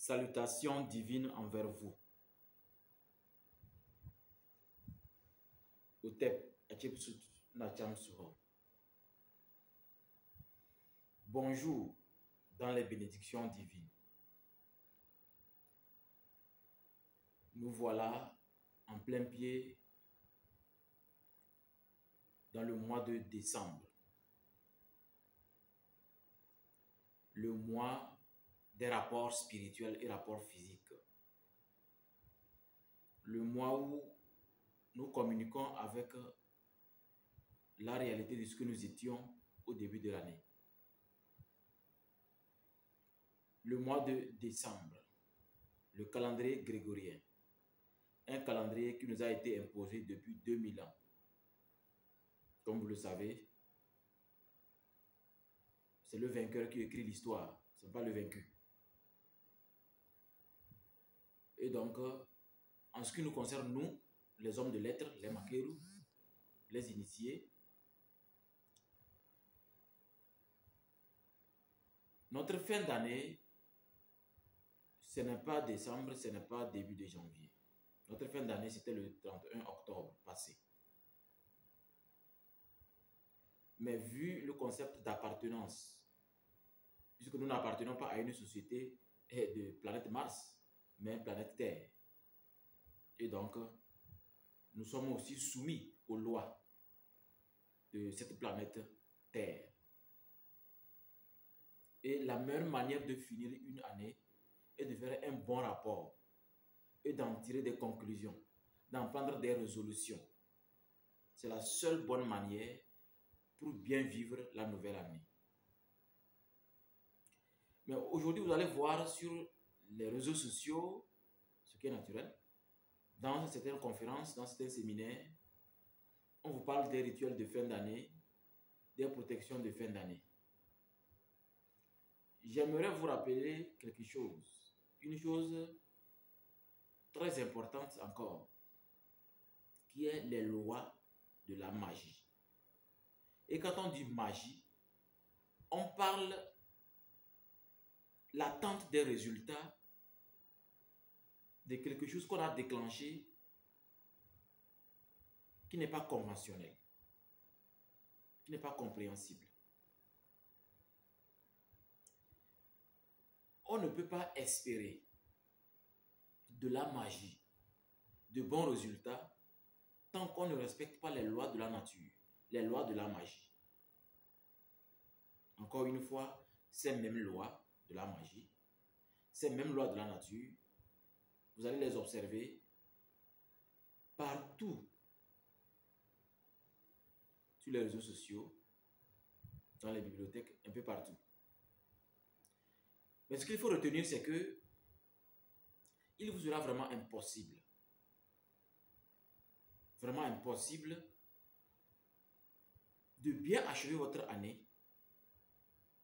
Salutations divines envers vous. Utep, Achipsut, Nacham Suho. Bonjour dans les bénédictions divines. Nous voilà en plein pied dans le mois de décembre. Le mois des rapports spirituels et rapports physiques. Le mois où nous communiquons avec la réalité de ce que nous étions au début de l'année. Le mois de décembre, le calendrier grégorien, un calendrier qui nous a été imposé depuis 2000 ans. Comme vous le savez, c'est le vainqueur qui écrit l'histoire, ce n'est pas le vaincu. Et donc, en ce qui nous concerne, nous, les hommes de lettres, les maquerous, les initiés, notre fin d'année, ce n'est pas décembre, ce n'est pas début de janvier. Notre fin d'année, c'était le 31 octobre passé. Mais vu le concept d'appartenance, puisque nous n'appartenons pas à une société de planète Mars, mais planète Terre. Et donc, nous sommes aussi soumis aux lois de cette planète Terre. Et la meilleure manière de finir une année est de faire un bon rapport et d'en tirer des conclusions, d'en prendre des résolutions. C'est la seule bonne manière pour bien vivre la nouvelle année. Mais aujourd'hui, vous allez voir sur les réseaux sociaux, ce qui est naturel, dans certaines conférences, dans certains séminaires, on vous parle des rituels de fin d'année, des protections de fin d'année. J'aimerais vous rappeler quelque chose, une chose très importante encore, qui est les lois de la magie. Et quand on dit magie, on parle l'attente des résultats de quelque chose qu'on a déclenché qui n'est pas conventionnel, qui n'est pas compréhensible. On ne peut pas espérer de la magie, de bons résultats, tant qu'on ne respecte pas les lois de la nature, les lois de la magie. Encore une fois, ces mêmes lois de la magie, ces mêmes lois de la nature, vous allez les observer partout sur les réseaux sociaux, dans les bibliothèques, un peu partout. Mais ce qu'il faut retenir, c'est que il vous sera vraiment impossible de bien achever votre année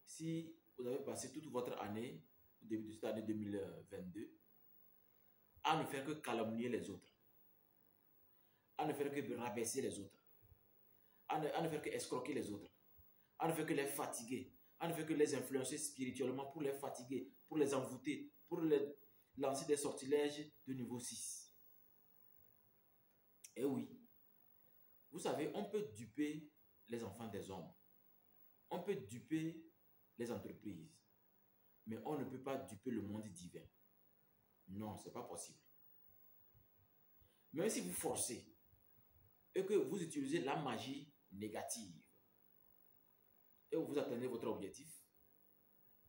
si vous avez passé toute votre année, au début de cette année 2022, à ne faire que calomnier les autres, à ne faire que rabaisser les autres, à ne faire que escroquer les autres, à ne faire que les fatiguer, à ne faire que les influencer spirituellement pour les fatiguer, pour les envoûter, pour les lancer des sortilèges de niveau 6. Et oui, vous savez, on peut duper les enfants des hommes, on peut duper les entreprises, mais on ne peut pas duper le monde divin. Non, ce n'est pas possible. Même si vous forcez et que vous utilisez la magie négative et vous atteignez votre objectif,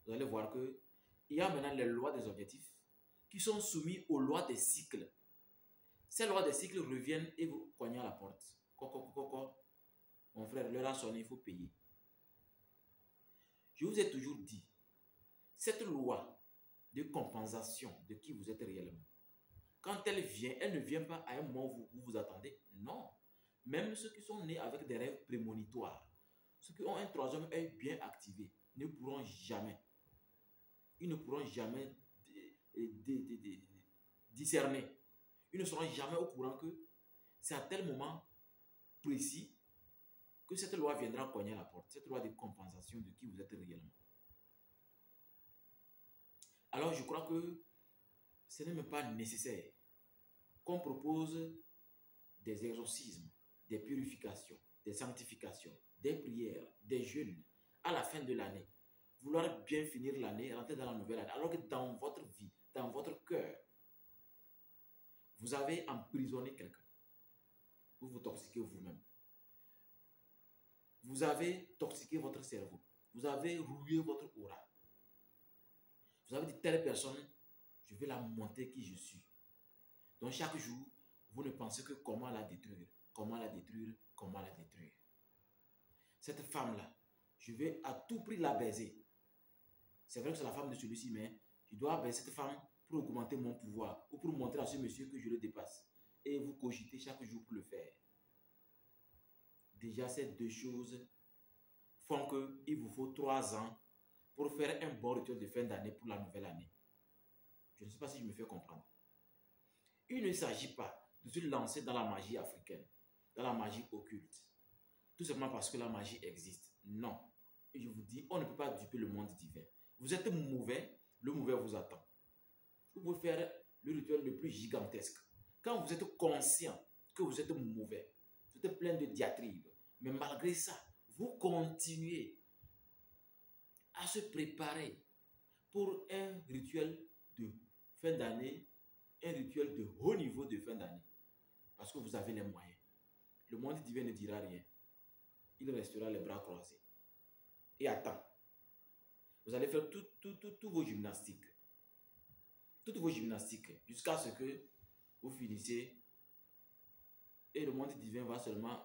vous allez voir que il y a maintenant les lois des objectifs qui sont soumis aux lois des cycles. Ces lois des cycles reviennent et vous cognez à la porte. Mon frère, l'heure a sonné, il faut payer. Je vous ai toujours dit, cette loi de compensation de qui vous êtes réellement, quand elle vient, elle ne vient pas à un moment où vous vous attendez. Non. Même ceux qui sont nés avec des rêves prémonitoires, ceux qui ont un troisième œil bien activé, ne pourront jamais, ils ne pourront jamais discerner. Ils ne seront jamais au courant que c'est à tel moment précis que cette loi viendra cogner à la porte, cette loi de compensation de qui vous êtes réellement. Alors je crois que ce n'est même pas nécessaire qu'on propose des exorcismes, des purifications, des sanctifications, des prières, des jeûnes à la fin de l'année. Vouloir bien finir l'année, rentrer dans la nouvelle année, alors que dans votre vie, dans votre cœur, vous avez emprisonné quelqu'un. Vous vous toxiquez vous-même. Vous avez toxiqué votre cerveau. Vous avez rouillé votre aura. Vous avez dit, telle personne, je vais la montrer qui je suis. Donc chaque jour, vous ne pensez que comment la détruire, comment la détruire, comment la détruire. Cette femme-là, je vais à tout prix la baiser. C'est vrai que c'est la femme de celui-ci, mais je dois baiser cette femme pour augmenter mon pouvoir ou pour montrer à ce monsieur que je le dépasse. Et vous cogitez chaque jour pour le faire. Déjà, ces deux choses font qu'il vous faut 3 ans pour faire un bon rituel de fin d'année pour la nouvelle année. Je ne sais pas si je me fais comprendre. Il ne s'agit pas de se lancer dans la magie africaine, dans la magie occulte, tout simplement parce que la magie existe. Non. Et je vous dis, on ne peut pas duper le monde divin. Vous êtes mauvais, le mauvais vous attend. Vous pouvez faire le rituel le plus gigantesque. Quand vous êtes conscient que vous êtes mauvais, vous êtes plein de diatribes, mais malgré ça, vous continuez à se préparer pour un rituel de fin d'année, un rituel de haut niveau de fin d'année. Parce que vous avez les moyens. Le monde divin ne dira rien. Il restera les bras croisés. Et attends. Vous allez faire tous vos gymnastiques. Toutes vos gymnastiques. Jusqu'à ce que vous finissez. Et le monde divin va seulement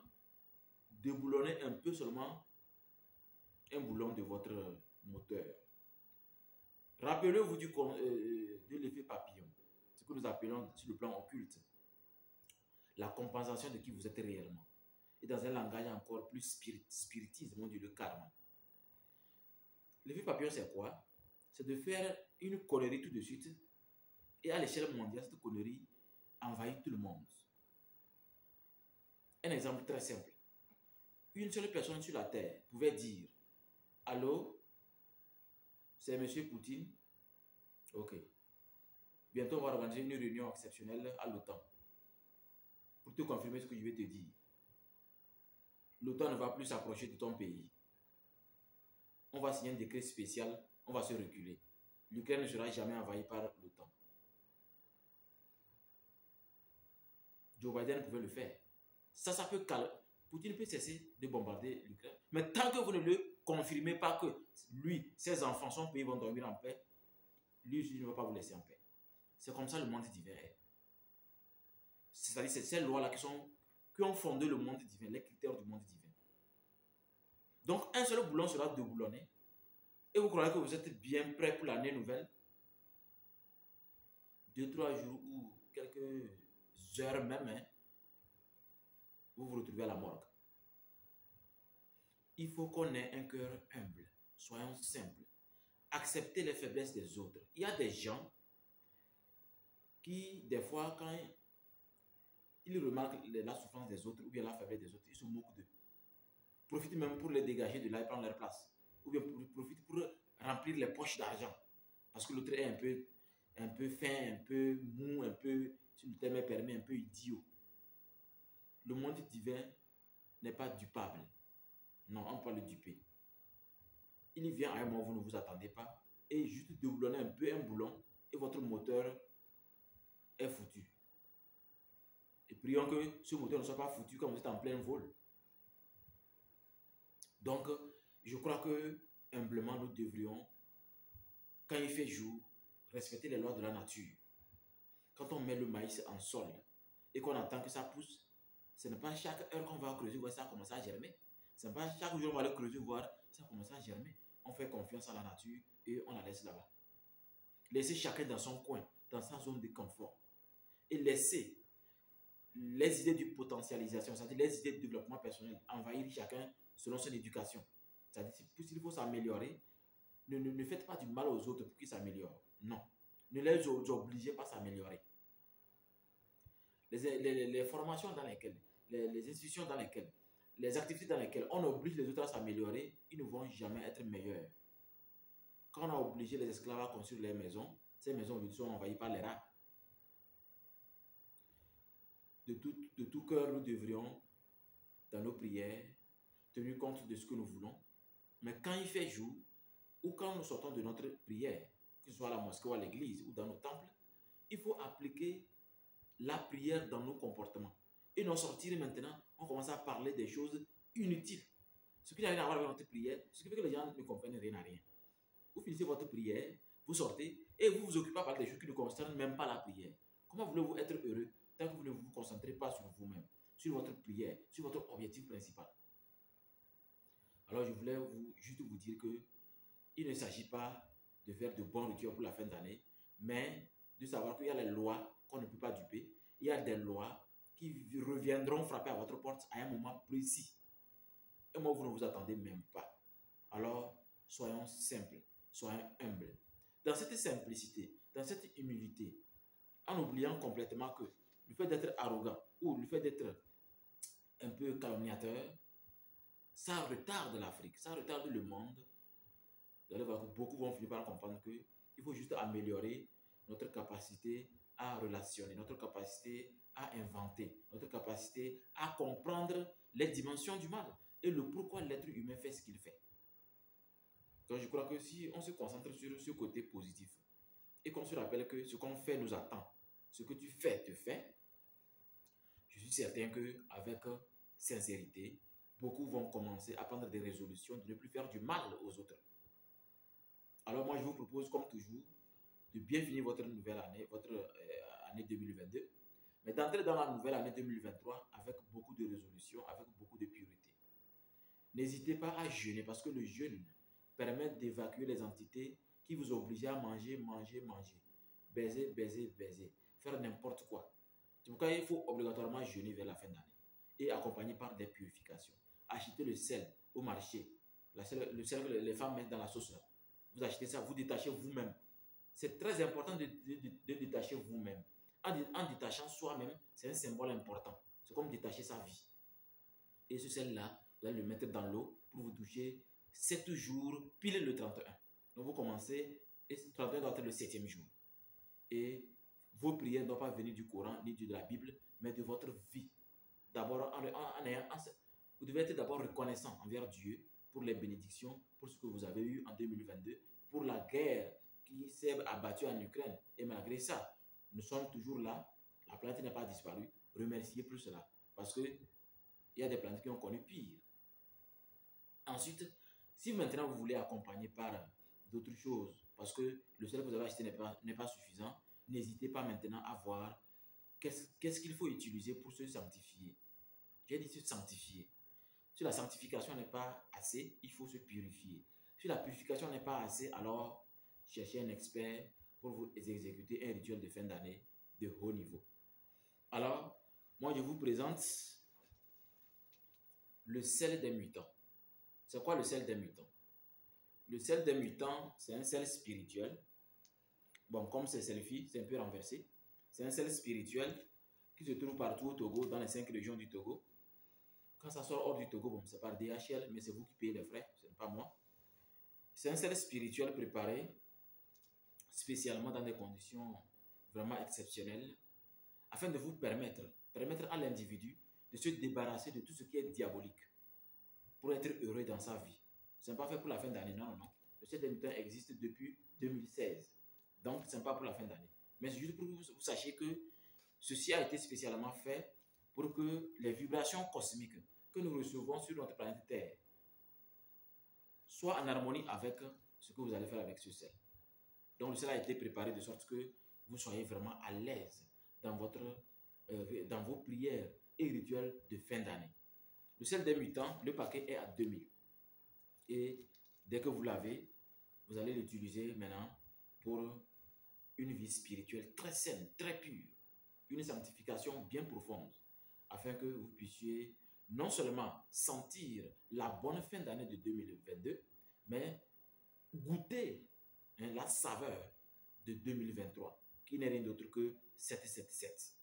déboulonner un peu seulement un boulon de votre moteur. Rappelez-vous de l'effet papillon. Ce que nous appelons sur le plan occulte la compensation de qui vous êtes réellement. Et dans un langage encore plus spiritisme, on dit le karma. L'effet papillon, c'est quoi? C'est de faire une connerie tout de suite et à l'échelle mondiale, cette connerie envahit tout le monde. Un exemple très simple. Une seule personne sur la terre pouvait dire « Allô, c'est M. Poutine. Ok. Bientôt, on va organiser une réunion exceptionnelle à l'OTAN pour te confirmer ce que je vais te dire. L'OTAN ne va plus s'approcher de ton pays. On va signer un décret spécial, on va se reculer. L'Ukraine ne sera jamais envahie par l'OTAN. » Joe Biden pouvait le faire. Ça peut calmer. Poutine peut cesser de bombarder l'Ukraine. Mais tant que vous ne le confirmez pas que lui, ses enfants, son pays vont dormir en paix, lui, il ne va pas vous laisser en paix. C'est comme ça le monde divin est. C'est-à-dire c'est ces lois-là qui ont fondé le monde divin, les critères du monde divin. Donc, un seul boulon sera déboulonné. Et vous croyez que vous êtes bien prêt pour l'année nouvelle? 2-3 jours ou quelques heures même, hein, vous vous retrouvez à la morgue. Il faut qu'on ait un cœur humble. Soyons simples. Accepter les faiblesses des autres. Il y a des gens qui, des fois, quand ils remarquent la souffrance des autres ou bien la faiblesse des autres, ils se moquent d'eux. Profitent même pour les dégager de là et prendre leur place. Ou bien profitent pour remplir les poches d'argent. Parce que l'autre est un peu fin, un peu mou, un peu, si le terme est permis, un peu idiot. Le monde divin n'est pas dupable. Non, on peut pas le duper. Il vient à un moment où vous ne vous attendez pas et juste déboulonner un peu un boulon et votre moteur est foutu. Et prions que ce moteur ne soit pas foutu quand vous êtes en plein vol. Donc, je crois que humblement, nous devrions, quand il fait jour, respecter les lois de la nature. Quand on met le maïs en sol et qu'on attend que ça pousse, ce n'est pas chaque heure qu'on va creuser voir ça commence à germer. Ce n'est pas chaque jour qu'on va le creuser voir ça commence à germer. On fait confiance à la nature et on la laisse là-bas. Laissez chacun dans son coin, dans sa zone de confort. Et laissez les idées de potentialisation, c'est-à-dire les idées de développement personnel, envahir chacun selon son éducation. C'est-à-dire s'il faut s'améliorer, ne faites pas du mal aux autres pour qu'ils s'améliorent. Non. Ne les obligez pas à s'améliorer. Les formations dans lesquelles, les institutions dans lesquelles, les activités dans lesquelles on oblige les autres à s'améliorer, ils ne vont jamais être meilleurs. Quand on a obligé les esclaves à construire les maisons, ces maisons aujourd'hui sont envahies par les rats. De tout cœur, nous devrions, dans nos prières, tenir compte de ce que nous voulons. Mais quand il fait jour, ou quand nous sortons de notre prière, que ce soit à la mosquée ou à l'église ou dans nos temples, il faut appliquer la prière dans nos comportements. Et non sortir maintenant, on commence à parler des choses inutiles. Ce qui n'a rien à voir avec notre prière, ce qui fait que les gens ne comprennent rien à rien. Vous finissez votre prière, vous sortez et vous vous occupez par des choses qui ne concernent même pas la prière. Comment voulez-vous être heureux tant que vous ne vous concentrez pas sur vous-même, sur votre prière, sur votre objectif principal? Alors je voulais juste vous dire que il ne s'agit pas de faire de bons rituels pour la fin d'année, mais de savoir qu'il y a les lois qu'on ne peut pas duper. Il y a des lois qui reviendront frapper à votre porte à un moment précis. Et moi, vous ne vous attendez même pas. Alors, soyons simples, soyons humbles. Dans cette simplicité, dans cette humilité, en oubliant complètement que le fait d'être arrogant ou le fait d'être un peu calomniateur, ça retarde l'Afrique, ça retarde le monde. Vous allez voir que beaucoup vont finir par comprendre qu'il faut juste améliorer notre capacité à relationner, notre capacité à inventer, notre capacité à comprendre les dimensions du mal et le pourquoi l'être humain fait ce qu'il fait. Donc je crois que si on se concentre sur ce côté positif et qu'on se rappelle que ce qu'on fait nous attend, ce que tu fais te fait, je suis certain qu'avec sincérité, beaucoup vont commencer à prendre des résolutions de ne plus faire du mal aux autres. Alors moi, je vous propose, comme toujours, de bien finir votre nouvelle année, votre année 2022, mais d'entrer dans la nouvelle année 2023 avec beaucoup de résolutions, avec beaucoup de pureté. N'hésitez pas à jeûner parce que le jeûne permet d'évacuer les entités qui vous obligent à manger, manger, manger, baiser, baiser, baiser, faire n'importe quoi. C'est pourquoi il faut obligatoirement jeûner vers la fin d'année et accompagné par des purifications. Achetez le sel au marché, le sel que les femmes mettent dans la sauce là. Vous achetez ça, vous détachez vous-même. C'est très important de détacher vous-même. En détachant soi-même, c'est un symbole important. C'est comme détacher sa vie. Et ce sel-là, vous allez le mettre dans l'eau pour vous doucher 7 jours, pile le 31. Donc vous commencez, et le 31 doit être le 7e jour. Et vos prières ne doivent pas venir du Coran ni de la Bible, mais de votre vie. D'abord, vous devez être d'abord reconnaissant envers Dieu pour les bénédictions, pour ce que vous avez eu en 2022, pour la guerre qui s'est abattue en Ukraine. Et malgré ça, nous sommes toujours là. La planète n'a pas disparu. Remerciez plus cela. Parce qu'il y a des planètes qui ont connu pire. Ensuite, si maintenant vous voulez accompagner par d'autres choses, parce que le sel que vous avez acheté n'est pas suffisant, n'hésitez pas maintenant à voir qu'est-ce qu'il faut utiliser pour se sanctifier. J'ai dit se sanctifier. Si la sanctification n'est pas assez, il faut se purifier. Si la purification n'est pas assez, alors cherchez un expert pour vous exécuter un rituel de fin d'année de haut niveau. Alors, moi je vous présente le sel des mutants. C'est quoi le sel des mutants? Le sel des mutants, c'est un sel spirituel. Bon, comme c'est selfie, c'est un peu renversé. C'est un sel spirituel qui se trouve partout au Togo, dans les 5 régions du Togo. Quand ça sort hors du Togo, bon, c'est par DHL, mais c'est vous qui payez les frais, ce n'est pas moi. C'est un sel spirituel préparé spécialement dans des conditions vraiment exceptionnelles afin de vous permettre à l'individu de se débarrasser de tout ce qui est diabolique pour être heureux dans sa vie. Ce n'est pas fait pour la fin d'année, non. Le sel des mutants existe depuis 2016. Donc, ce n'est pas pour la fin d'année. Mais c'est juste pour que vous sachiez que ceci a été spécialement fait pour que les vibrations cosmiques que nous recevons sur notre planète Terre soient en harmonie avec ce que vous allez faire avec ce sel. Donc, le sel a été préparé de sorte que vous soyez vraiment à l'aise dans vos prières et rituels de fin d'année. Le sel des mutants, le paquet est à 2000. Et dès que vous l'avez, vous allez l'utiliser maintenant pour une vie spirituelle très saine, très pure, une sanctification bien profonde, afin que vous puissiez non seulement sentir la bonne fin d'année de 2022, mais goûter la saveur de 2023, qui n'est rien d'autre que 777.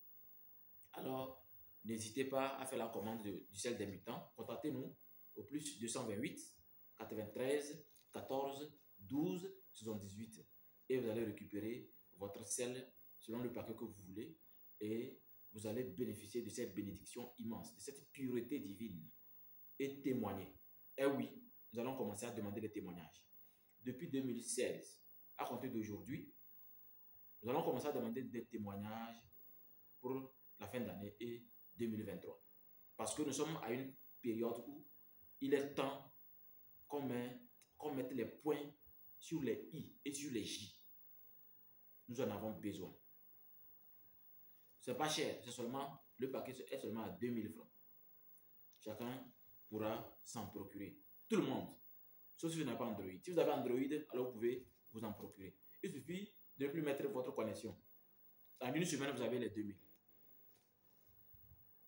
Alors, n'hésitez pas à faire la commande du sel des mutants. Contactez-nous au plus 228 93 14 12 78 et vous allez récupérer votre sel selon le paquet que vous voulez et vous allez bénéficier de cette bénédiction immense, de cette pureté divine et témoigner. Eh oui, nous allons commencer à demander des témoignages. Depuis 2016, à compter d'aujourd'hui, nous allons commencer à demander des témoignages pour la fin d'année et 2023. Parce que nous sommes à une période où il est temps qu'on mette les points sur les i et sur les j. Nous en avons besoin. Ce n'est pas cher, c'est seulement, le paquet est seulement à 2000 francs. Chacun pourra s'en procurer. Tout le monde. Sauf si vous n'avez pas Android. Si vous avez Android, alors vous pouvez vous en procurer. Il suffit de ne plus mettre votre connexion. En une semaine, vous avez les 2000.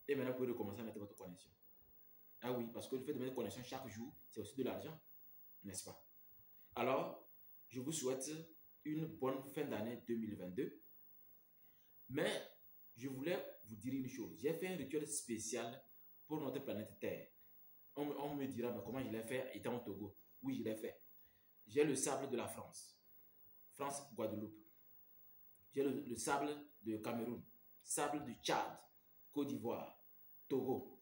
Et maintenant, vous pouvez recommencer à mettre votre connexion. Ah oui, parce que le fait de mettre connexion chaque jour, c'est aussi de l'argent, n'est-ce pas? Alors, je vous souhaite une bonne fin d'année 2022. Mais je voulais vous dire une chose. J'ai fait un rituel spécial pour notre planète Terre. On me dira, mais comment je l'ai fait étant au Togo? Oui, je l'ai fait. J'ai le sable de la France. France-Guadeloupe. J'ai le sable de Cameroun. Sable du Tchad. Côte d'Ivoire. Togo.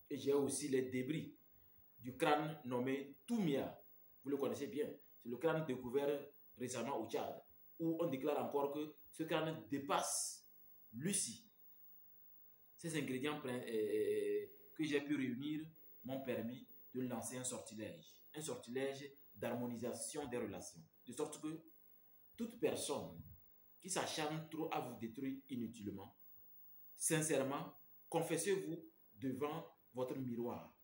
Et j'ai aussi les débris du crâne nommé Toumia. Vous le connaissez bien. C'est le crâne découvert récemment au Tchad, où on déclare encore que ce crâne dépasse Lucie. Ces ingrédients que j'ai pu réunir m'ont permis de lancer un sortilège d'harmonisation des relations. De sorte que toute personne qui s'acharne trop à vous détruire inutilement, sincèrement, confessez-vous devant votre miroir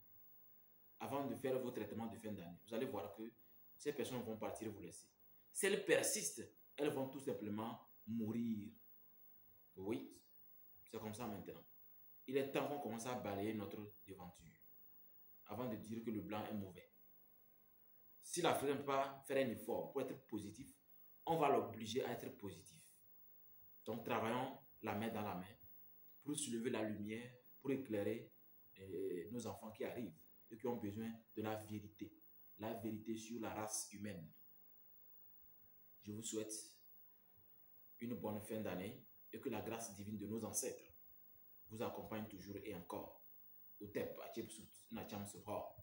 avant de faire vos traitements de fin d'année. Vous allez voir que ces personnes vont partir vous laisser. Si elles persistent, elles vont tout simplement mourir. Oui, c'est comme ça maintenant. Il est temps qu'on commence à balayer notre devanture avant de dire que le blanc est mauvais. Si l'Africain ne peut pas faire un effort pour être positif, on va l'obliger à être positif. Donc travaillons la main dans la main pour soulever la lumière, pour éclairer nos enfants qui arrivent et qui ont besoin de la vérité sur la race humaine. Je vous souhaite une bonne fin d'année et que la grâce divine de nos ancêtres vous accompagne toujours et encore. Au tep, à Tchepsout, Nacham Sohor.